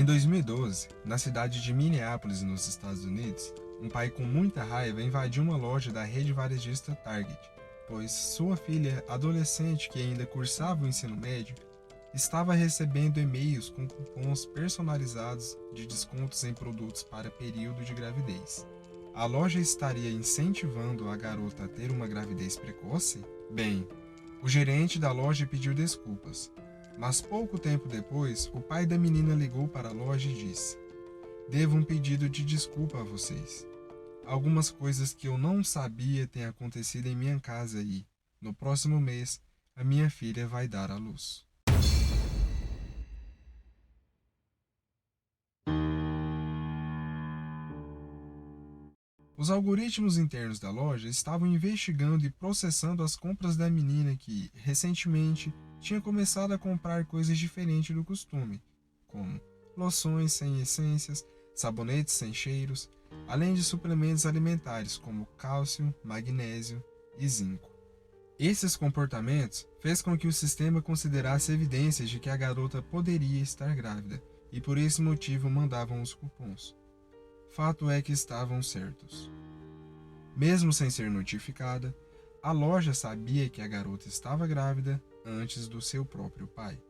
Em 2012, na cidade de Minneapolis, nos Estados Unidos, um pai com muita raiva invadiu uma loja da rede varejista Target, pois sua filha, adolescente que ainda cursava o ensino médio, estava recebendo e-mails com cupons personalizados de descontos em produtos para período de gravidez. A loja estaria incentivando a garota a ter uma gravidez precoce? Bem, o gerente da loja pediu desculpas, mas pouco tempo depois, o pai da menina ligou para a loja e disse: "Devo um pedido de desculpa a vocês. Algumas coisas que eu não sabia têm acontecido em minha casa e, no próximo mês, a minha filha vai dar à luz." Os algoritmos internos da loja estavam investigando e processando as compras da menina que, recentemente, tinha começado a comprar coisas diferentes do costume, como loções sem essências, sabonetes sem cheiros, além de suplementos alimentares como cálcio, magnésio e zinco. Esses comportamentos fez com que o sistema considerasse evidências de que a garota poderia estar grávida e por esse motivo mandavam os cupons. Fato é que estavam certos. Mesmo sem ser notificada, a loja sabia que a garota estava grávida antes do seu próprio pai.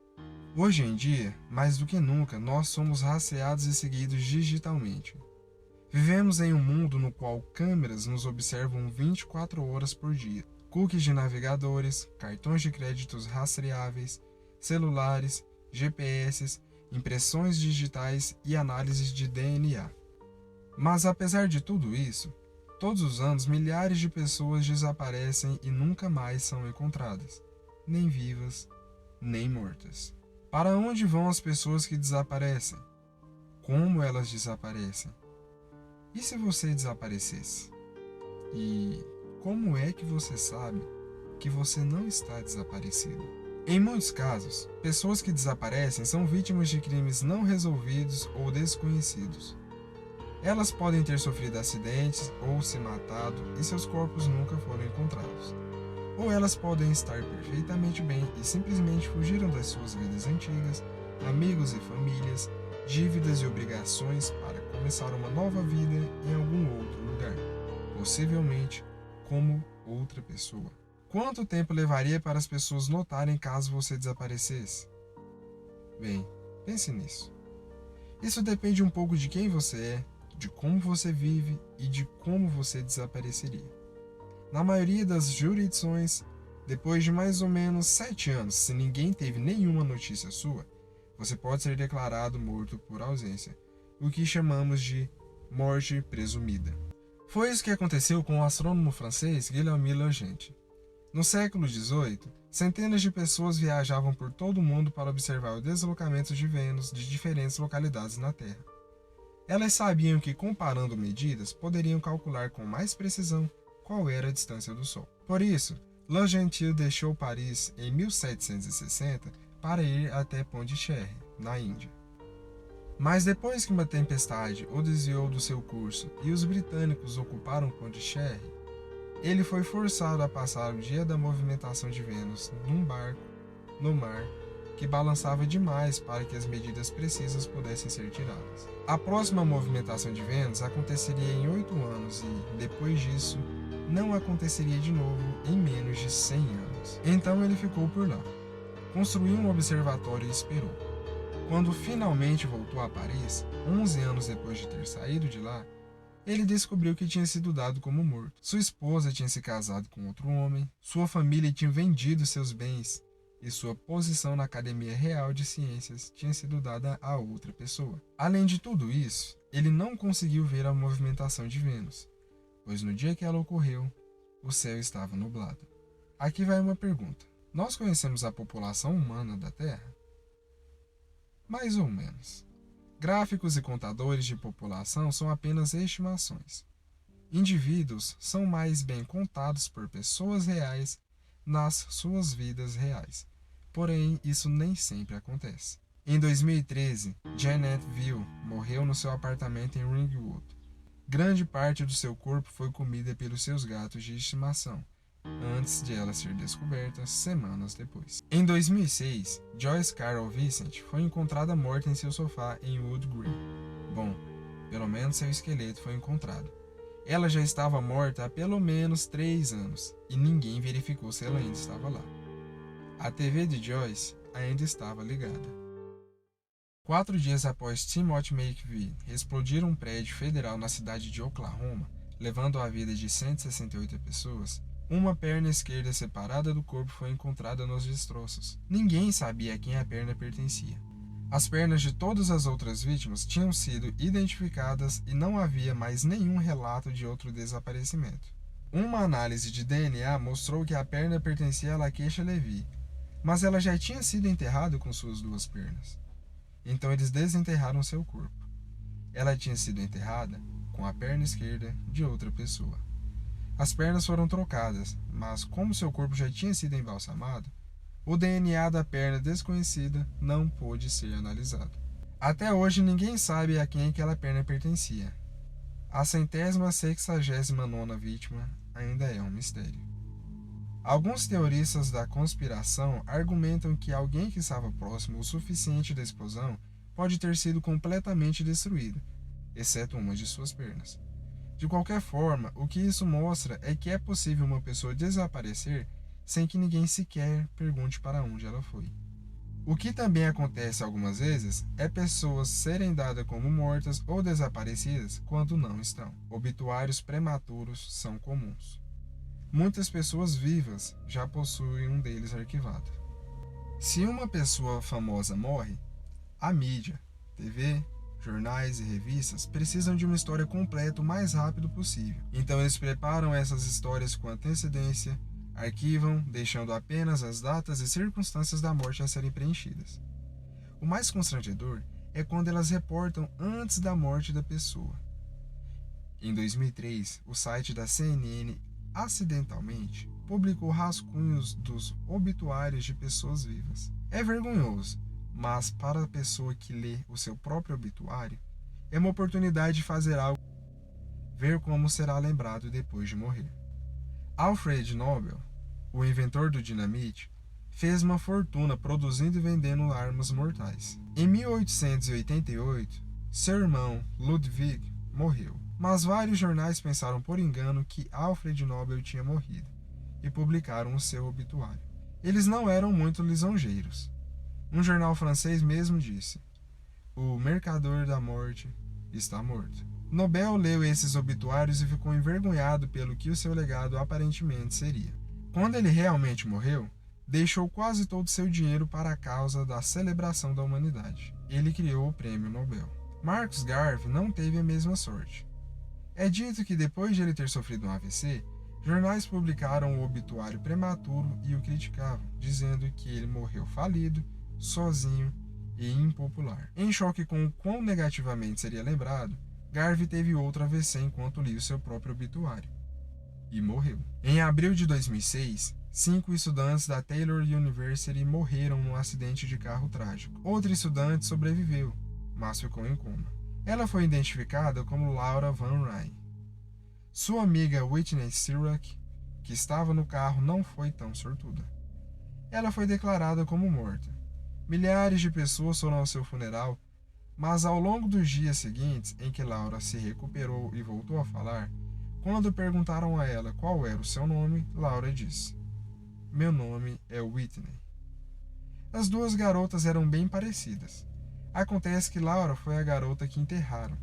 Hoje em dia, mais do que nunca, nós somos rastreados e seguidos digitalmente. Vivemos em um mundo no qual câmeras nos observam 24 horas por dia. Cookies de navegadores, cartões de créditos rastreáveis, celulares, GPS, impressões digitais e análises de DNA. Mas apesar de tudo isso, todos os anos milhares de pessoas desaparecem e nunca mais são encontradas, nem vivas, nem mortas. Para onde vão as pessoas que desaparecem? Como elas desaparecem? E se você desaparecesse? E como é que você sabe que você não está desaparecido? Em muitos casos, pessoas que desaparecem são vítimas de crimes não resolvidos ou desconhecidos. Elas podem ter sofrido acidentes ou se matado e seus corpos nunca foram encontrados. Ou elas podem estar perfeitamente bem e simplesmente fugiram das suas vidas antigas, amigos e famílias, dívidas e obrigações para começar uma nova vida em algum outro lugar, possivelmente como outra pessoa. Quanto tempo levaria para as pessoas notarem caso você desaparecesse? Bem, pense nisso. Isso depende um pouco de quem você é, de como você vive e de como você desapareceria. Na maioria das jurisdições, depois de mais ou menos 7 anos, se ninguém teve nenhuma notícia sua, você pode ser declarado morto por ausência, o que chamamos de morte presumida. Foi isso que aconteceu com o astrônomo francês Guillaume Lejeune. No século XVIII, centenas de pessoas viajavam por todo o mundo para observar o deslocamento de Vênus de diferentes localidades na Terra. Elas sabiam que, comparando medidas, poderiam calcular com mais precisão qual era a distância do Sol. Por isso, Le Gentil deixou Paris em 1760 para ir até Pondicherry, na Índia. Mas depois que uma tempestade o desviou do seu curso e os britânicos ocuparam Pondicherry, ele foi forçado a passar o dia da movimentação de Vênus num barco, no mar, que balançava demais para que as medidas precisas pudessem ser tiradas. A próxima movimentação de Vênus aconteceria em 8 anos e, depois disso, não aconteceria de novo em menos de 100 anos. Então ele ficou por lá, construiu um observatório e esperou. Quando finalmente voltou a Paris, 11 anos depois de ter saído de lá, ele descobriu que tinha sido dado como morto. Sua esposa tinha se casado com outro homem, sua família tinha vendido seus bens e sua posição na Academia Real de Ciências tinha sido dada a outra pessoa. Além de tudo isso, ele não conseguiu ver a movimentação de Vênus, pois no dia que ela ocorreu, o céu estava nublado. Aqui vai uma pergunta. Nós conhecemos a população humana da Terra? Mais ou menos. Gráficos e contadores de população são apenas estimações. Indivíduos são mais bem contados por pessoas reais nas suas vidas reais. Porém, isso nem sempre acontece. Em 2013, Janet Veal morreu no seu apartamento em Ringwood. Grande parte do seu corpo foi comida pelos seus gatos de estimação, antes de ela ser descoberta semanas depois. Em 2006, Joyce Carol Vincent foi encontrada morta em seu sofá em Wood Green. Bom, pelo menos seu esqueleto foi encontrado. Ela já estava morta há pelo menos 3 anos e ninguém verificou se ela ainda estava lá. A TV de Joyce ainda estava ligada. 4 dias após Timothy McVeigh explodir um prédio federal na cidade de Oklahoma, levando a vida de 168 pessoas, uma perna esquerda separada do corpo foi encontrada nos destroços. Ninguém sabia a quem a perna pertencia. As pernas de todas as outras vítimas tinham sido identificadas e não havia mais nenhum relato de outro desaparecimento. Uma análise de DNA mostrou que a perna pertencia a Lakeisha Levy, mas ela já tinha sido enterrada com suas 2 pernas. Então eles desenterraram seu corpo. Ela tinha sido enterrada com a perna esquerda de outra pessoa. As pernas foram trocadas, mas como seu corpo já tinha sido embalsamado, o DNA da perna desconhecida não pôde ser analisado. Até hoje ninguém sabe a quem aquela perna pertencia. A 169ª vítima ainda é um mistério. Alguns teoristas da conspiração argumentam que alguém que estava próximo o suficiente da explosão pode ter sido completamente destruído, exceto uma de suas pernas. De qualquer forma, o que isso mostra é que é possível uma pessoa desaparecer sem que ninguém sequer pergunte para onde ela foi. O que também acontece algumas vezes é pessoas serem dadas como mortas ou desaparecidas quando não estão. Obituários prematuros são comuns. Muitas pessoas vivas já possuem um deles arquivado. Se uma pessoa famosa morre, a mídia, TV, jornais e revistas precisam de uma história completa o mais rápido possível. Então eles preparam essas histórias com antecedência, arquivam, deixando apenas as datas e circunstâncias da morte a serem preenchidas. O mais constrangedor é quando elas reportam antes da morte da pessoa. Em 2003, o site da CNN acidentalmente publicou rascunhos dos obituários de pessoas vivas. É vergonhoso, mas para a pessoa que lê o seu próprio obituário, é uma oportunidade de fazer algo, ver como será lembrado depois de morrer. Alfred Nobel, o inventor do dinamite, fez uma fortuna produzindo e vendendo armas mortais. Em 1888, seu irmão Ludwig morreu, mas vários jornais pensaram por engano que Alfred Nobel tinha morrido e publicaram o seu obituário. Eles não eram muito lisonjeiros. Um jornal francês mesmo disse: "O mercador da morte está morto." Nobel leu esses obituários e ficou envergonhado pelo que o seu legado aparentemente seria. Quando ele realmente morreu, deixou quase todo seu dinheiro para a causa da celebração da humanidade. Ele criou o Prêmio Nobel. Marcus Garvey não teve a mesma sorte. É dito que depois de ele ter sofrido um AVC, jornais publicaram o obituário prematuro e o criticavam, dizendo que ele morreu falido, sozinho e impopular. Em choque com o quão negativamente seria lembrado, Garvey teve outro AVC enquanto lia o seu próprio obituário. E morreu. Em abril de 2006, 5 estudantes da Taylor University morreram num acidente de carro trágico. Outra estudante sobreviveu, mas ficou em coma. Ela foi identificada como Laura Van Ryn. Sua amiga Whitney Sirach, que estava no carro, não foi tão sortuda. Ela foi declarada como morta. Milhares de pessoas foram ao seu funeral, mas ao longo dos dias seguintes, em que Laura se recuperou e voltou a falar, quando perguntaram a ela qual era o seu nome, Laura disse: "Meu nome é Whitney." As 2 garotas eram bem parecidas. Acontece que Laura foi a garota que enterraram.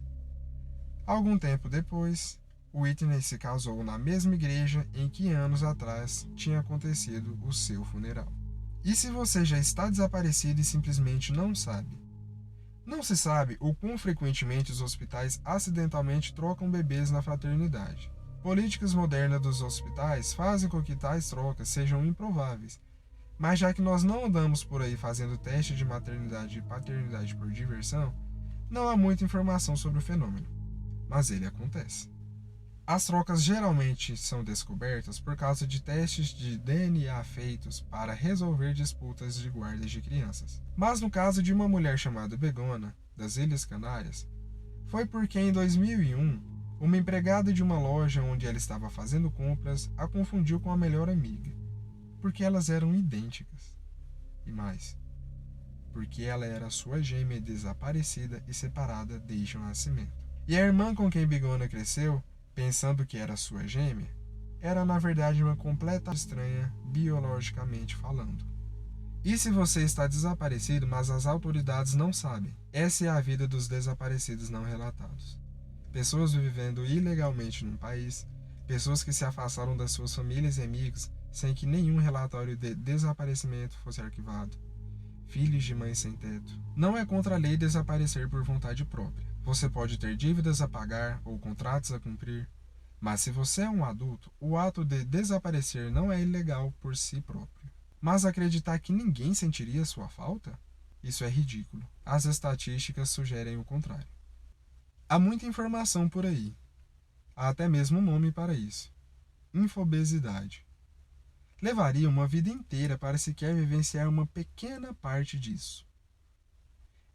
Algum tempo depois, Whitney se casou na mesma igreja em que anos atrás tinha acontecido o seu funeral. E se você já está desaparecido e simplesmente não sabe? Não se sabe o quão frequentemente os hospitais acidentalmente trocam bebês na fraternidade. Políticas modernas dos hospitais fazem com que tais trocas sejam improváveis, mas já que nós não andamos por aí fazendo teste de maternidade e paternidade por diversão, não há muita informação sobre o fenômeno, mas ele acontece. As trocas geralmente são descobertas por causa de testes de DNA feitos para resolver disputas de guardas de crianças. Mas no caso de uma mulher chamada Begona, das Ilhas Canárias, foi porque em 2001 Uma empregada de uma loja onde ela estava fazendo compras a confundiu com a melhor amiga, porque elas eram idênticas. E mais, porque ela era sua gêmea desaparecida e separada desde o nascimento. E a irmã com quem Bigona cresceu, pensando que era sua gêmea, era na verdade uma completa estranha biologicamente falando. E se você está desaparecido, mas as autoridades não sabem? Essa é a vida dos desaparecidos não relatados. Pessoas vivendo ilegalmente num país, pessoas que se afastaram das suas famílias e amigos sem que nenhum relatório de desaparecimento fosse arquivado. Filhos de mães sem teto. Não é contra a lei desaparecer por vontade própria. Você pode ter dívidas a pagar ou contratos a cumprir, mas se você é um adulto, o ato de desaparecer não é ilegal por si próprio. Mas acreditar que ninguém sentiria sua falta? Isso é ridículo. As estatísticas sugerem o contrário. Há muita informação por aí. Há até mesmo um nome para isso: infobesidade. Levaria uma vida inteira para sequer vivenciar uma pequena parte disso.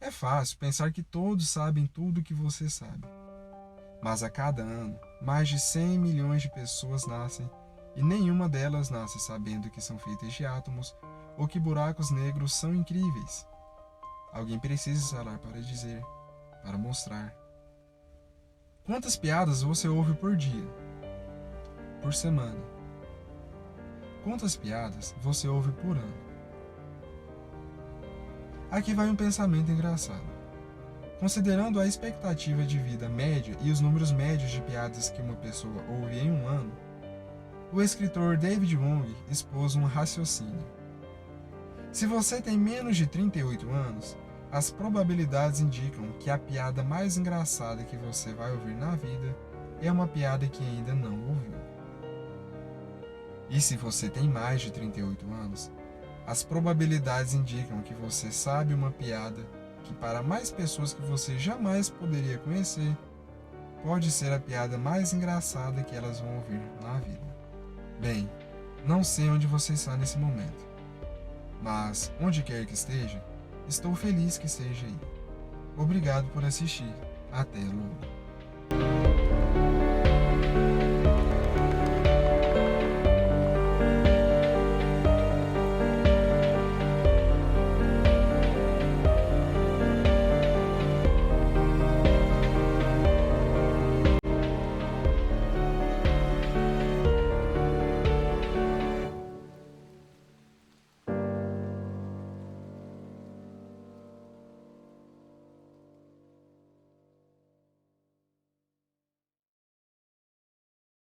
É fácil pensar que todos sabem tudo o que você sabe. Mas a cada ano, mais de 100 milhões de pessoas nascem e nenhuma delas nasce sabendo que são feitas de átomos ou que buracos negros são incríveis. Alguém precisa falar para dizer, para mostrar. Quantas piadas você ouve por dia? Por semana? Quantas piadas você ouve por ano? Aqui vai um pensamento engraçado. Considerando a expectativa de vida média e os números médios de piadas que uma pessoa ouve em um ano, o escritor David Wong expôs um raciocínio. Se você tem menos de 38 anos, as probabilidades indicam que a piada mais engraçada que você vai ouvir na vida é uma piada que ainda não ouviu. E se você tem mais de 38 anos, as probabilidades indicam que você sabe uma piada que para mais pessoas que você jamais poderia conhecer, pode ser a piada mais engraçada que elas vão ouvir na vida. Bem, não sei onde você está nesse momento, mas onde quer que esteja, estou feliz que esteja aí. Obrigado por assistir. Até logo.